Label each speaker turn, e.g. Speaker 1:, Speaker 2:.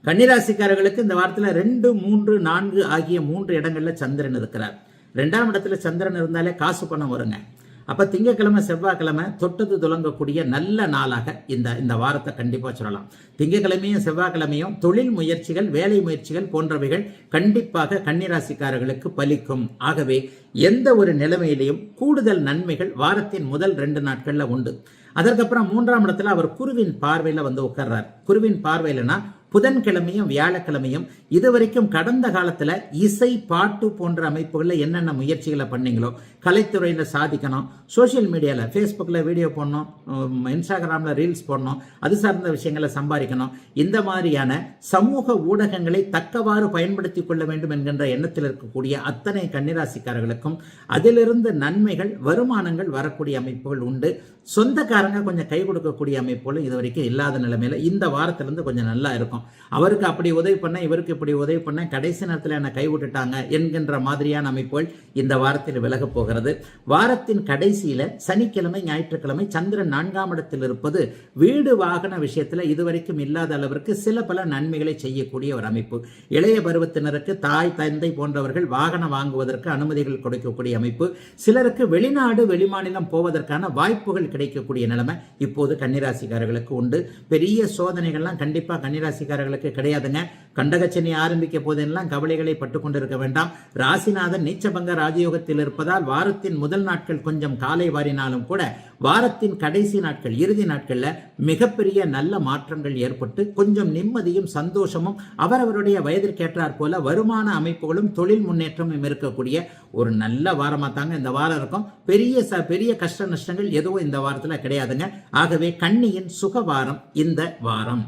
Speaker 1: கன்னிராசிக்காரர்களுக்கு இந்த வாரத்தில் 2, 3, 4 ஆகிய 3 இடங்கள்ல சந்திரன் இருக்கிறார். 2ஆம் இடத்துல சந்திரன் இருந்தாலே காசு பணம் வருங்க. அப்ப திங்கக்கிழமை செவ்வாய்க்கிழமை தொட்டது துலங்கக்கூடிய நல்ல நாளாக இந்த வாரத்தை கண்டிப்பா சொல்லலாம். திங்கக்கிழமையும் செவ்வாய்க்கிழமையும் தொழில் முயற்சிகள், வேலை முயற்சிகள் போன்றவைகள் கண்டிப்பாக கன்னிராசிக்காரர்களுக்கு பலிக்கும். ஆகவே எந்த ஒரு நிலைமையிலையும் கூடுதல் நன்மைகள் வாரத்தின் முதல் 2 நாட்கள்ல உண்டு. அதற்கப்புறம் 3ஆம் இடத்துல அவர் குருவின் பார்வையில வந்து உட்கார்றார். குருவின் பார்வையிலனா புதன்கிழமையும் வியாழக்கிழமையும் இதுவரைக்கும் கடந்த காலத்துல இசை, பாட்டு போன்ற அமைப்புகள்ல என்னென்ன முயற்சிகளை பண்ணீங்களோ, கலைத்துறையில சாதிக்கணும், சோசியல் மீடியால ஃபேஸ்புக்ல வீடியோ போடணும், இன்ஸ்டாகிராம்ல ரீல்ஸ் போடணும், அது சார்ந்த விஷயங்களை சம்பாதிக்கணும், இந்த மாதிரியான சமூக ஊடகங்களை தக்கவாறு பயன்படுத்திக் கொள்ள வேண்டும் என்கின்ற எண்ணத்தில் இருக்கக்கூடிய அத்தனை கன்னிராசிக்காரர்களுக்கும் அதிலிருந்து நன்மைகள், வருமானங்கள் வரக்கூடிய அமைப்புகள் உண்டு. சொந்தக்காரங்க கொஞ்சம் கை கொடுக்கக்கூடிய அமைப்புகளும் இதுவரைக்கும் இல்லாத நிலைமையில இந்த வாரத்திலிருந்து கொஞ்சம் நல்லா இருக்கும். அவருக்கு அப்படி உதவி பண்ண, இவருக்கு இப்படி உதவி பண்ண, கடைசி நேரத்தில் என்ன கைவிட்டுட்டாங்க என்கின்ற மாதிரியான அமைப்புகள் இந்த வாரத்தில் விலக போகிறது. வாரத்தின் கடைசியில சனிக்கிழமை, ஞாயிற்றுக்கிழமை சந்திரன் 4ஆம் இடத்தில் இருப்பது வீடு வாகன விஷயத்துல இதுவரைக்கும் இல்லாத அளவிற்கு சில பல நன்மைகளை செய்யக்கூடிய ஒரு அமைப்பு. இளைய பருவத்தினருக்கு தாய், தந்தை போன்றவர்கள் வாகனம் வாங்குவதற்கு அனுமதிகள் கொடுக்கக்கூடிய அமைப்பு. சிலருக்கு வெளிநாடு, வெளிமாநிலம் போவதற்கான வாய்ப்புகள் கிடைக்கக்கூடிய நிலைமை இப்போது கன்னிராசிக்காரர்களுக்கு உண்டு. பெரிய சோதனைகள்லாம் கண்டிப்பா கன்னிராசிக்காரர்களுக்கு கிடையாதுங்க. கண்டகச்சனி ஆரம்பிக்க போதெல்லாம் கவலைகளை பட்டுக் கொண்டிருக்க வேண்டாம். ராசிநாதன் நீச்சபங்க ராஜயோகத்தில் இருப்பதால் வாரத்தின் முதல் நாட்கள் கொஞ்சம் காலை வாரினாலும் கூட வாரத்தின் கடைசி நாட்கள், இறுதி நாட்கள்ல மிகப்பெரிய நல்ல மாற்றங்கள் ஏற்பட்டு கொஞ்சம் நிம்மதியும் சந்தோஷமும் அவரவருடைய வயதிற்கேற்றாற் போல வருமான அமைப்புகளும் தொழில் முன்னேற்றமும் இருக்கக்கூடிய ஒரு நல்ல வாரமா தாங்க இந்த வாரம் இருக்கும். பெரிய கஷ்ட நஷ்டங்கள் எதுவும் இந்த வாரத்தில் கிடையாதுங்க. ஆகவே கன்னியின் சுக வாரம் இந்த வாரம்.